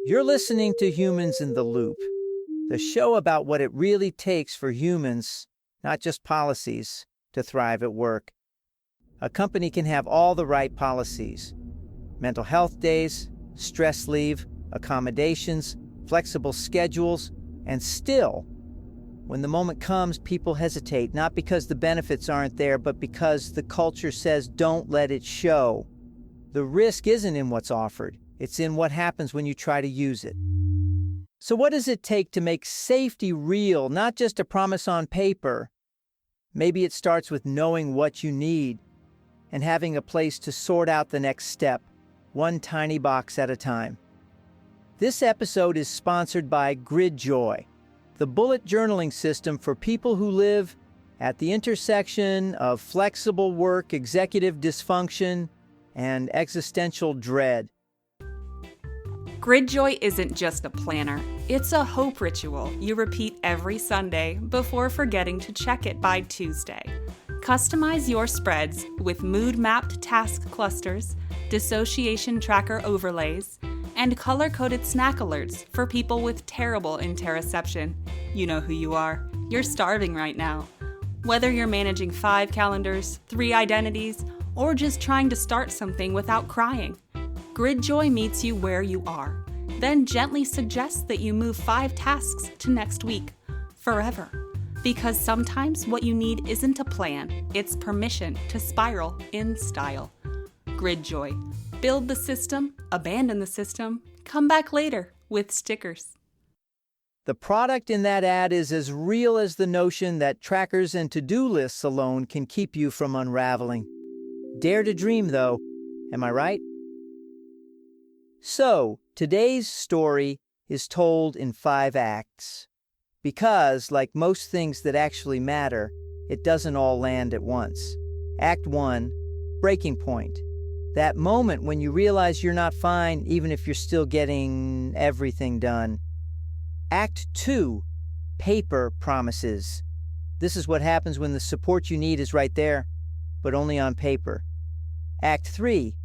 You're listening to Humans in the Loop, the show about what it really takes for humans, not just policies, to thrive at work. A company can have all the right policies: mental health days, stress leave, accommodations, flexible schedules, and still, when the moment comes, people hesitate, not because the benefits aren't there, but because the culture says don't let it show. The risk isn't in what's offered. It's in what happens when you try to use it. So what does it take to make safety real, not just a promise on paper? Maybe it starts with knowing what you need and having a place to sort out the next step, one tiny box at a time. This episode is sponsored by GridJoy, the bullet journaling system for people who live at the intersection of flexible work, executive dysfunction, and existential dread. GridJoy isn't just a planner. It's a hope ritual you repeat every Sunday before forgetting to check it by Tuesday. Customize your spreads with mood-mapped task clusters, dissociation tracker overlays, and color-coded snack alerts for people with terrible interoception. You know who you are. You're starving right now. Whether you're managing 5 calendars, 3 identities, or just trying to start something without crying, GridJoy meets you where you are, then gently suggests that you move 5 tasks to next week, forever. Because sometimes what you need isn't a plan, it's permission to spiral in style. GridJoy. Build the system, abandon the system, come back later with stickers. The product in that ad is as real as the notion that trackers and to-do lists alone can keep you from unraveling. Dare to dream, though. Am I right? So, today's story is told in 5 acts. Because, like most things that actually matter, it doesn't all land at once. Act 1, breaking point. That moment when you realize you're not fine even if you're still getting everything done. Act 2, paper promises. This is what happens when the support you need is right there, but only on paper. Act 3,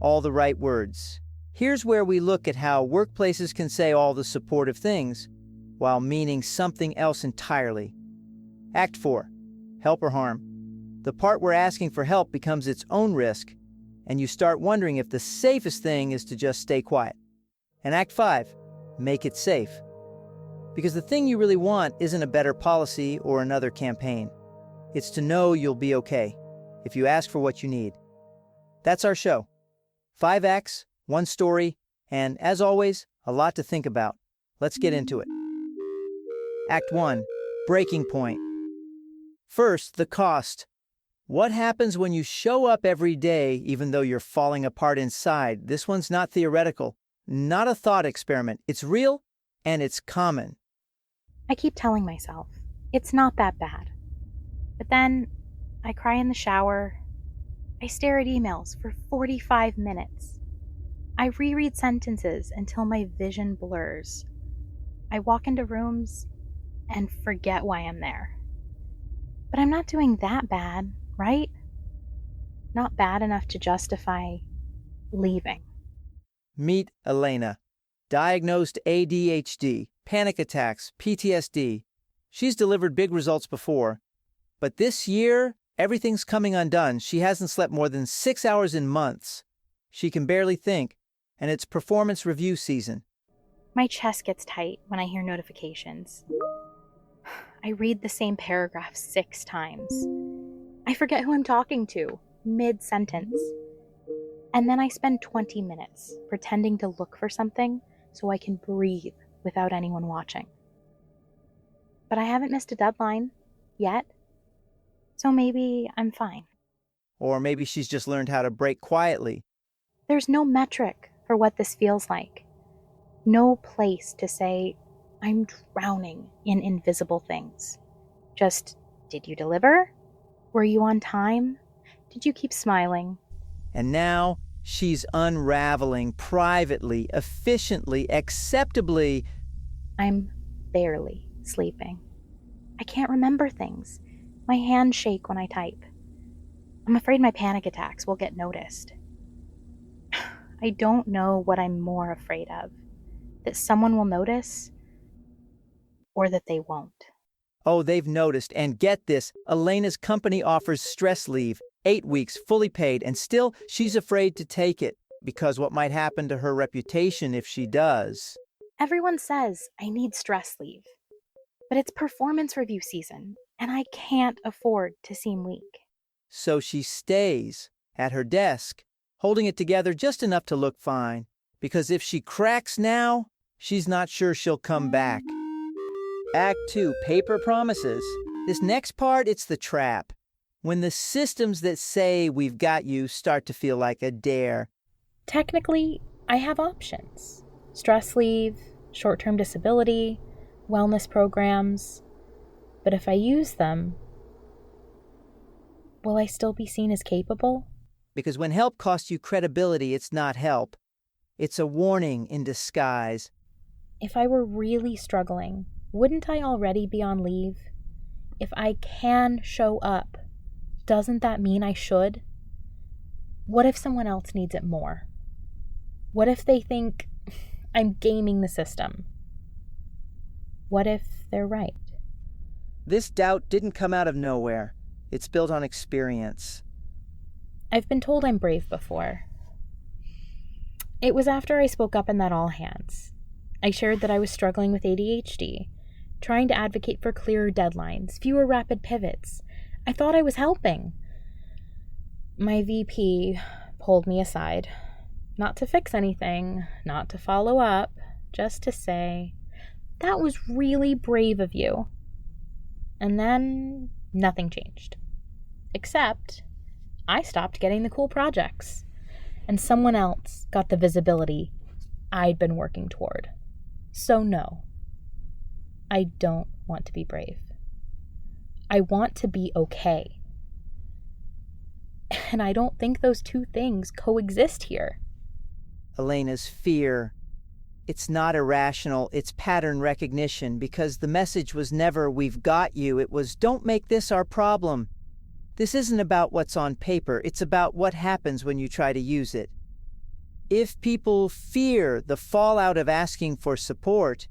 all the right words. Here's where we look at how workplaces can say all the supportive things while meaning something else entirely. Act 4, help or harm. The part where asking for help becomes its own risk, and you start wondering if the safest thing is to just stay quiet. And Act 5, make it safe. Because the thing you really want isn't a better policy or another campaign. It's to know you'll be okay if you ask for what you need. That's our show. 5 acts, 1 story, and as always, a lot to think about. Let's get into it. Act 1, breaking point. First, the cost. What happens when you show up every day even though you're falling apart inside? This one's not theoretical, not a thought experiment. It's real, and it's common. I keep telling myself, it's not that bad. But then, I cry in the shower. I stare at emails for 45 minutes. I reread sentences until my vision blurs. I walk into rooms and forget why I'm there. But I'm not doing that bad, right? Not bad enough to justify leaving. Meet Elena, diagnosed ADHD, panic attacks, PTSD. She's delivered big results before, but this year, everything's coming undone. She hasn't slept more than 6 hours in months. She can barely think, and it's performance review season. My chest gets tight when I hear notifications. I read the same paragraph 6 times. I forget who I'm talking to, mid-sentence. And then I spend 20 minutes pretending to look for something so I can breathe without anyone watching. But I haven't missed a deadline yet, so maybe I'm fine. Or maybe she's just learned how to break quietly. There's no metric for what this feels like. No place to say, I'm drowning in invisible things. Just, did you deliver? Were you on time? Did you keep smiling? And now she's unraveling privately, efficiently, acceptably. I'm barely sleeping. I can't remember things. My hands shake when I type. I'm afraid my panic attacks will get noticed. I don't know what I'm more afraid of. that someone will notice or that they won't. Oh, they've noticed, and get this, Elena's company offers stress leave, 8 weeks, fully paid, and still she's afraid to take it, because what might happen to her reputation if she does. Everyone says I need stress leave, but it's performance review season, and I can't afford to seem weak. So she stays at her desk, holding it together just enough to look fine, because if she cracks now, she's not sure she'll come back. Act 2, paper promises. This next part, it's the trap. When the systems that say we've got you start to feel like a dare. Technically, I have options. Stress leave, short-term disability, wellness programs. But if I use them, will I still be seen as capable? Because when help costs you credibility, it's not help. It's a warning in disguise. If I were really struggling, wouldn't I already be on leave? If I can show up, doesn't that mean I should? What if someone else needs it more? What if they think I'm gaming the system? What if they're right? This doubt didn't come out of nowhere. It's built on experience. I've been told I'm brave before. It was after I spoke up in that all hands. I shared that I was struggling with ADHD, trying to advocate for clearer deadlines, fewer rapid pivots. I thought I was helping. My VP pulled me aside, not to fix anything, not to follow up, just to say, "That was really brave of you." And then nothing changed. Except I stopped getting the cool projects, and someone else got the visibility I'd been working toward. So no, I don't want to be brave. I want to be okay. And I don't think those two things coexist here. Elena's fear. It's not irrational, it's pattern recognition, because the message was never, "We've got you." It was, "Don't make this our problem." This isn't about what's on paper, it's about what happens when you try to use it. If people fear the fallout of asking for support,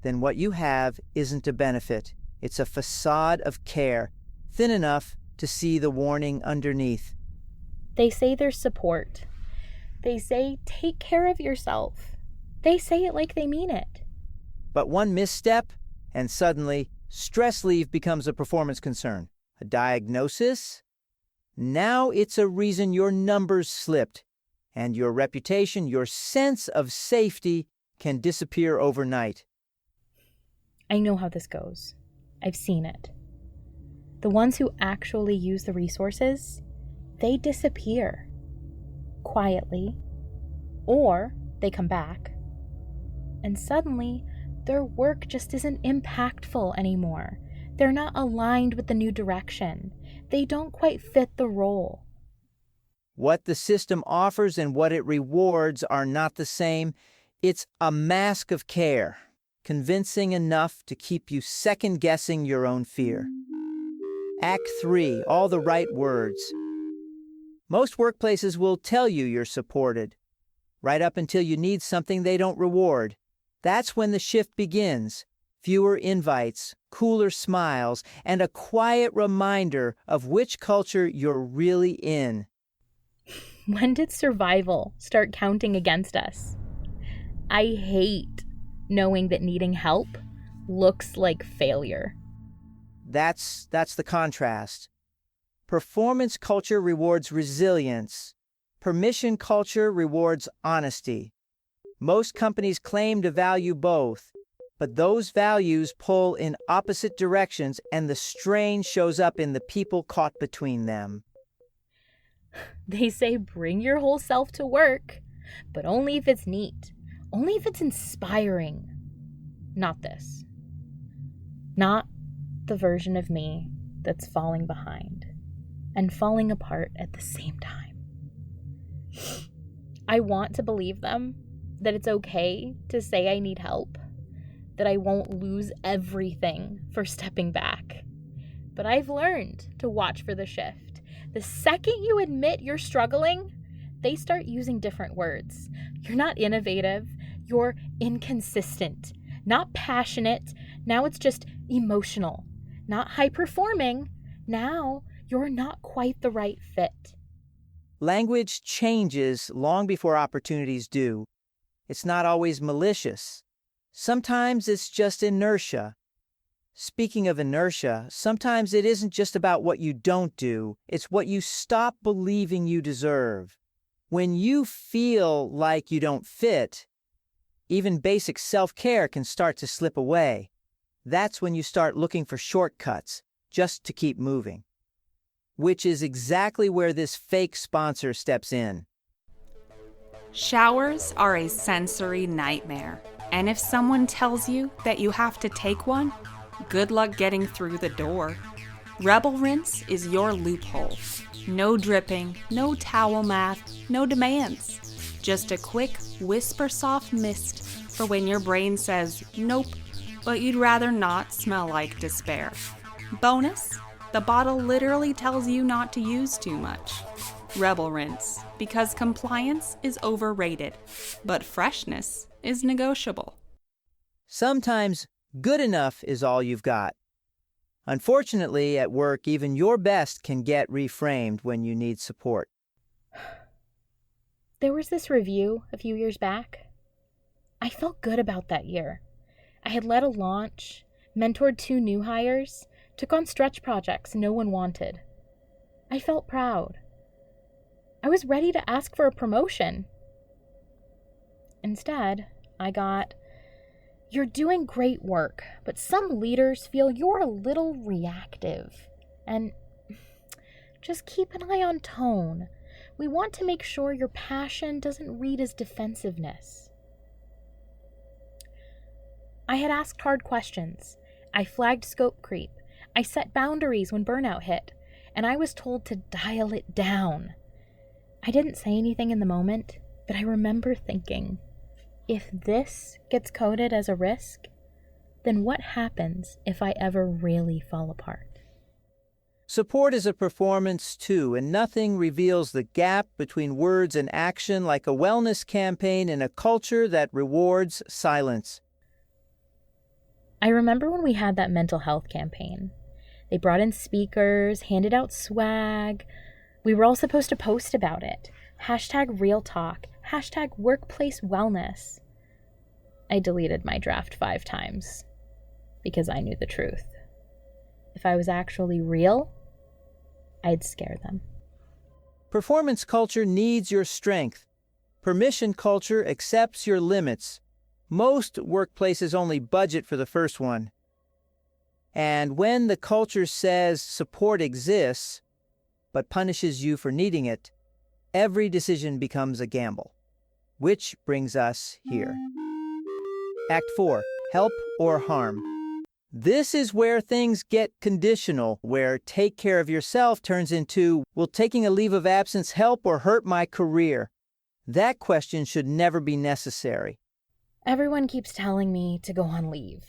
then what you have isn't a benefit. It's a facade of care, thin enough to see the warning underneath. They say there's support. They say, "Take care of yourself." They say it like they mean it. But one misstep, and suddenly, stress leave becomes a performance concern. A diagnosis? Now it's a reason your numbers slipped, and your reputation, your sense of safety, can disappear overnight. I know how this goes. I've seen it. The ones who actually use the resources, they disappear. Quietly. Or they come back. And suddenly, their work just isn't impactful anymore. They're not aligned with the new direction. They don't quite fit the role. What the system offers and what it rewards are not the same. It's a mask of care, convincing enough to keep you second-guessing your own fear. Act 3, all the right words. Most workplaces will tell you you're supported. Right up until you need something they don't reward. That's when the shift begins. Fewer invites, cooler smiles, and a quiet reminder of which culture you're really in. When did survival start counting against us? I hate knowing that needing help looks like failure. That's the contrast. Performance culture rewards resilience. Permission culture rewards honesty. Most companies claim to value both, but those values pull in opposite directions, and the strain shows up in the people caught between them. They say bring your whole self to work, but only if it's neat, only if it's inspiring. Not this. Not the version of me that's falling behind and falling apart at the same time. I want to believe them, that it's okay to say I need help, that I won't lose everything for stepping back. But I've learned to watch for the shift. The second you admit you're struggling, they start using different words. You're not innovative. You're inconsistent, not passionate. Now it's just emotional, not high-performing. Now you're not quite the right fit. Language changes long before opportunities do. It's not always malicious. Sometimes it's just inertia. Speaking of inertia, sometimes it isn't just about what you don't do, it's what you stop believing you deserve. When you feel like you don't fit, even basic self-care can start to slip away. That's when you start looking for shortcuts, just to keep moving. Which is exactly where this fake sponsor steps in. Showers are a sensory nightmare, and if someone tells you that you have to take one, good luck getting through the door. Rebel Rinse is your loophole. No dripping, no towel math, no demands. Just a quick, whisper-soft mist for when your brain says nope, but you'd rather not smell like despair. Bonus, the bottle literally tells you not to use too much. Rebel Rinse, because compliance is overrated, but freshness is negotiable. Sometimes good enough is all you've got. Unfortunately, at work, even your best can get reframed when you need support. There was this review a few years back. I felt good about that year. I had led a launch, mentored 2 new hires, took on stretch projects no one wanted. I felt proud. I was ready to ask for a promotion. Instead, I got, "You're doing great work, but some leaders feel you're a little reactive. And just keep an eye on tone. We want to make sure your passion doesn't read as defensiveness." I had asked hard questions. I flagged scope creep. I set boundaries when burnout hit, and I was told to dial it down. I didn't say anything in the moment, but I remember thinking, if this gets coded as a risk, then what happens if I ever really fall apart? Support is a performance too, and nothing reveals the gap between words and action like a wellness campaign in a culture that rewards silence. I remember when we had that mental health campaign. They brought in speakers, handed out swag. We were all supposed to post about it. #RealTalk, #workplace wellness. I deleted my draft 5 times because I knew the truth. If I was actually real, I'd scare them. Performance culture needs your strength. Permission culture accepts your limits. Most workplaces only budget for the first one. And when the culture says support exists, but punishes you for needing it, every decision becomes a gamble. Which brings us here. Act 4, help or harm. This is where things get conditional, where take care of yourself turns into, will taking a leave of absence help or hurt my career? That question should never be necessary. Everyone keeps telling me to go on leave.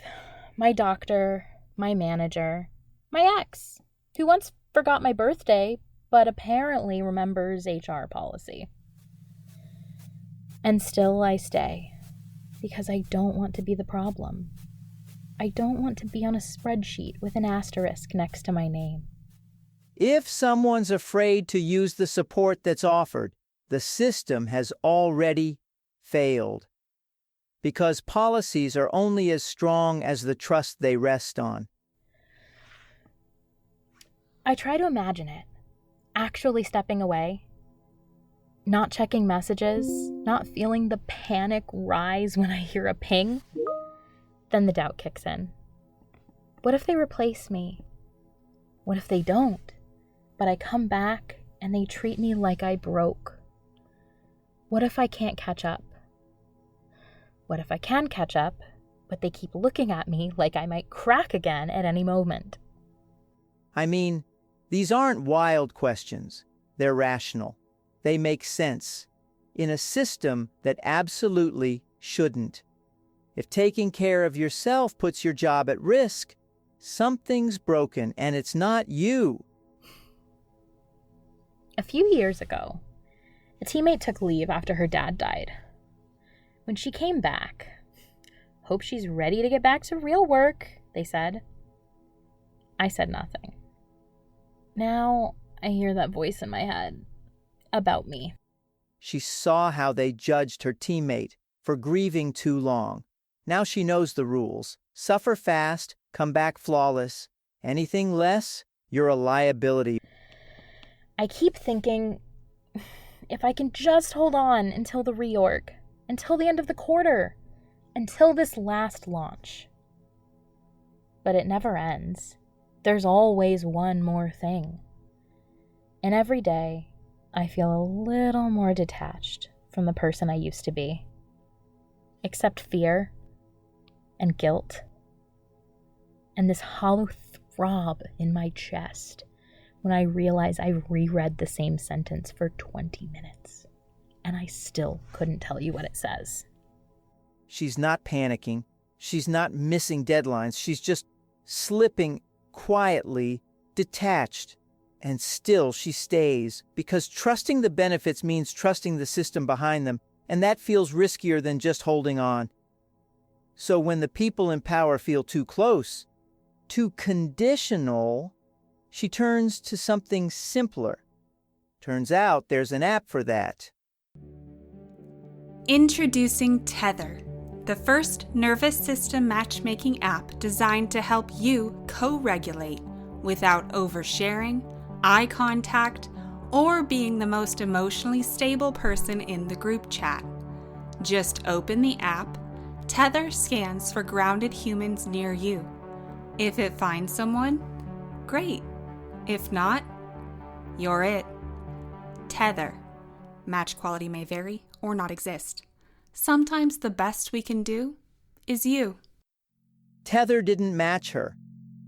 My doctor, my manager, my ex, who once forgot my birthday, but apparently remembers HR policy. And still I stay, because I don't want to be the problem. I don't want to be on a spreadsheet with an asterisk next to my name. If someone's afraid to use the support that's offered, the system has already failed. Because policies are only as strong as the trust they rest on. I try to imagine it. Actually stepping away. Not checking messages. Not feeling the panic rise when I hear a ping. Then the doubt kicks in. What if they replace me? What if they don't? But I come back and they treat me like I broke. What if I can't catch up? What if I can catch up, but they keep looking at me like I might crack again at any moment? I mean, these aren't wild questions. They're rational. They make sense in a system that absolutely shouldn't. If taking care of yourself puts your job at risk, something's broken and it's not you. A few years ago, a teammate took leave after her dad died. When she came back, "Hope she's ready to get back to real work," they said. I said nothing. Now I hear that voice in my head about me. She saw how they judged her teammate for grieving too long. Now she knows the rules. Suffer fast, come back flawless. Anything less, you're a liability. I keep thinking, if I can just hold on until the reorg, until the end of the quarter, until this last launch. But it never ends. There's always one more thing. And every day, I feel a little more detached from the person I used to be. Except fear and guilt. And this hollow throb in my chest when I realize I reread the same sentence for 20 minutes. And I still couldn't tell you what it says. She's not panicking. She's not missing deadlines. She's just slipping quietly, detached. And still she stays, because trusting the benefits means trusting the system behind them, and that feels riskier than just holding on. So when the people in power feel too close, too conditional, she turns to something simpler. Turns out there's an app for that. Introducing Tether, the first nervous system matchmaking app designed to help you co-regulate without oversharing, eye contact, or being the most emotionally stable person in the group chat. Just open the app. Tether scans for grounded humans near you. If it finds someone, great. If not, you're it. Tether. Match quality may vary or not exist. Sometimes the best we can do is you. Tether didn't match her.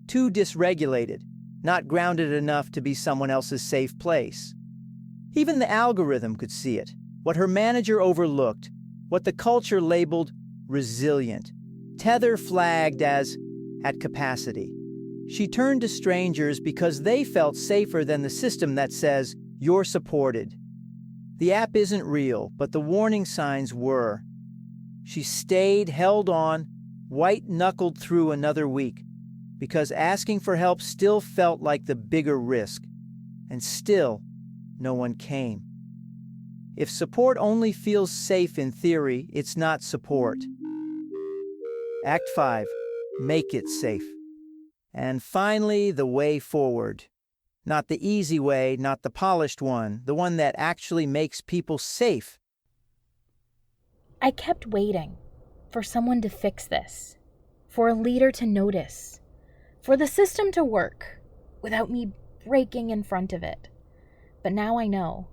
Too dysregulated, not grounded enough to be someone else's safe place. Even the algorithm could see it, what her manager overlooked, what the culture labeled resilient. Tether flagged as at capacity. She turned to strangers because they felt safer than the system that says, you're supported. The app isn't real, but the warning signs were. She stayed, held on, white-knuckled through another week, because asking for help still felt like the bigger risk. And still, no one came. If support only feels safe in theory, it's not support. Act 5. Make it safe. And finally, the way forward. Not the easy way, not the polished one, the one that actually makes people safe. I kept waiting for someone to fix this, for a leader to notice, for the system to work without me breaking in front of it. But now I know.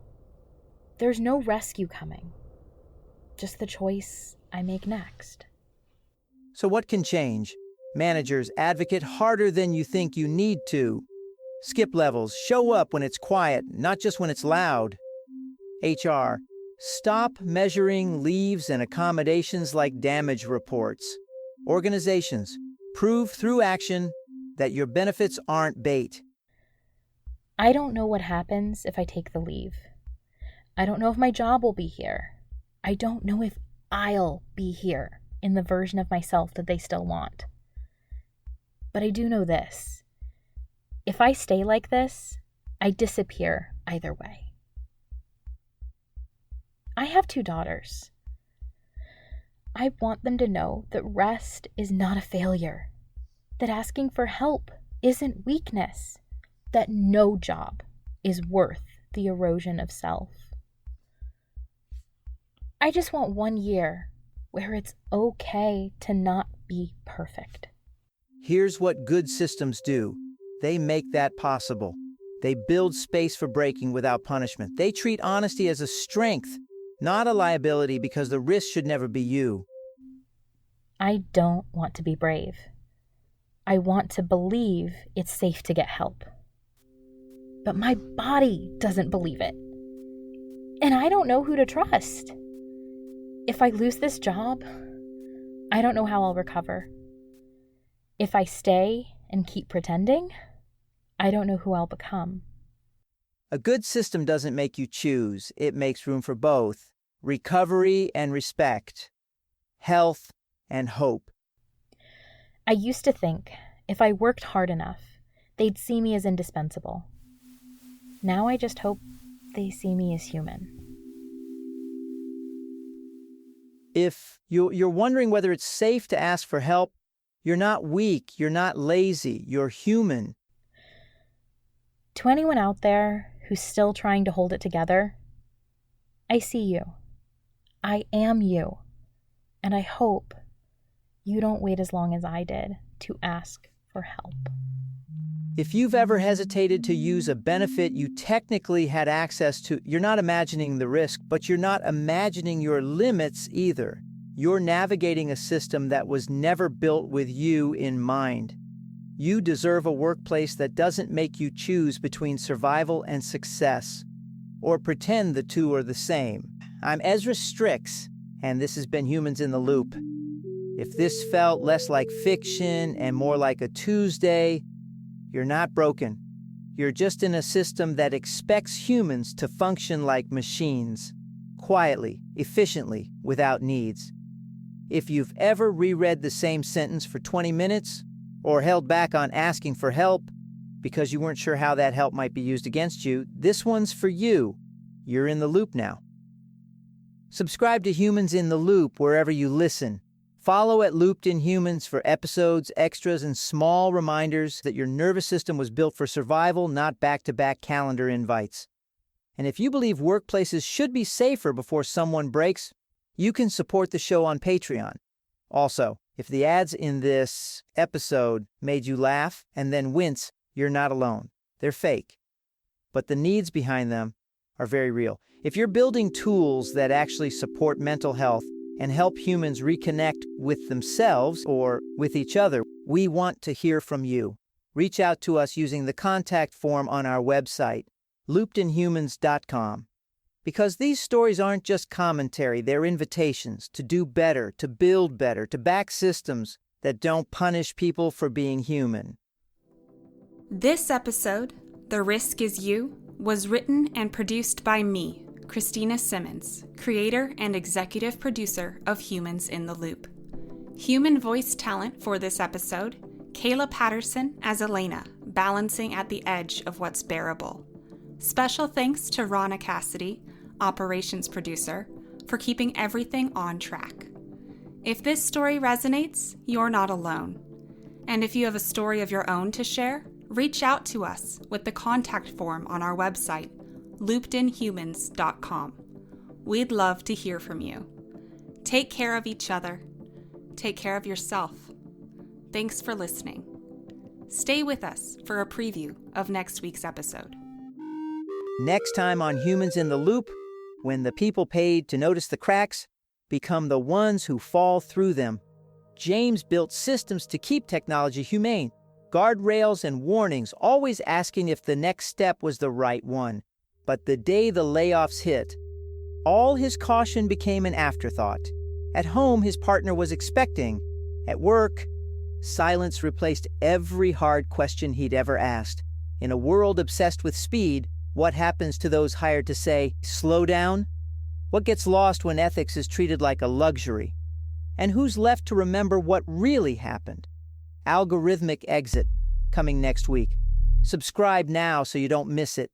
There's no rescue coming. Just the choice I make next. So what can change? Managers advocate harder than you think you need to. Skip levels, show up when it's quiet, not just when it's loud. HR, stop measuring leaves and accommodations like damage reports. Organizations, prove through action that your benefits aren't bait. I don't know what happens if I take the leave. I don't know if my job will be here. I don't know if I'll be here in the version of myself that they still want. But I do know this. If I stay like this, I disappear either way. I have 2 daughters. I want them to know that rest is not a failure, that asking for help isn't weakness, that no job is worth the erosion of self. I just want 1 year where it's okay to not be perfect. Here's what good systems do. They make that possible. They build space for breaking without punishment. They treat honesty as a strength, not a liability, because the risk should never be you. I don't want to be brave. I want to believe it's safe to get help. But my body doesn't believe it. And I don't know who to trust. If I lose this job, I don't know how I'll recover. If I stay and keep pretending, I don't know who I'll become. A good system doesn't make you choose. It makes room for both, recovery and respect. health, and hope. I used to think if I worked hard enough, they'd see me as indispensable. Now I just hope they see me as human. If you're wondering whether it's safe to ask for help, you're not weak, you're not lazy, you're human. To anyone out there who's still trying to hold it together, I see you. I am you. And I hope you don't wait as long as I did to ask for help. If you've ever hesitated to use a benefit you technically had access to, you're not imagining the risk, but you're not imagining your limits either. You're navigating a system that was never built with you in mind. You deserve a workplace that doesn't make you choose between survival and success, or pretend the two are the same. I'm Ezra Strix, and this has been Humans in the Loop. If this felt less like fiction and more like a Tuesday, you're not broken. You're just in a system that expects humans to function like machines, quietly, efficiently, without needs. If you've ever reread the same sentence for 20 minutes, or held back on asking for help because you weren't sure how that help might be used against you, this one's for you. You're in the loop now. Subscribe to Humans in the Loop wherever you listen. Follow at Looped in Humans for episodes, extras, and small reminders that your nervous system was built for survival, not back-to-back calendar invites. And if you believe workplaces should be safer before someone breaks, you can support the show on Patreon. Also, if the ads in this episode made you laugh and then wince, you're not alone. They're fake. But the needs behind them are very real. If you're building tools that actually support mental health and help humans reconnect with themselves or with each other, we want to hear from you. Reach out to us using the contact form on our website, loopedinhumans.com. Because these stories aren't just commentary, they're invitations to do better, to build better, to back systems that don't punish people for being human. This episode, The Risk Is You, was written and produced by me, Christina Simmons, creator and executive producer of Humans in the Loop. Human voice talent for this episode, Kayla Patterson as Elena, balancing at the edge of what's bearable. Special thanks to Rana Cassidy, operations producer, for keeping everything on track. If this story resonates, you're not alone. And if you have a story of your own to share, reach out to us with the contact form on our website, loopedinhumans.com. We'd love to hear from you. Take care of each other. Take care of yourself. Thanks for listening. Stay with us for a preview of next week's episode. Next time on Humans in the Loop, when the people paid to notice the cracks become the ones who fall through them. James built systems to keep technology humane, guardrails and warnings, always asking if the next step was the right one. But the day the layoffs hit, all his caution became an afterthought. At home, his partner was expecting. At work, silence replaced every hard question he'd ever asked. In a world obsessed with speed, what happens to those hired to say, slow down? What gets lost when ethics is treated like a luxury? And who's left to remember what really happened? Algorithmic Exit, coming next week. Subscribe now so you don't miss it.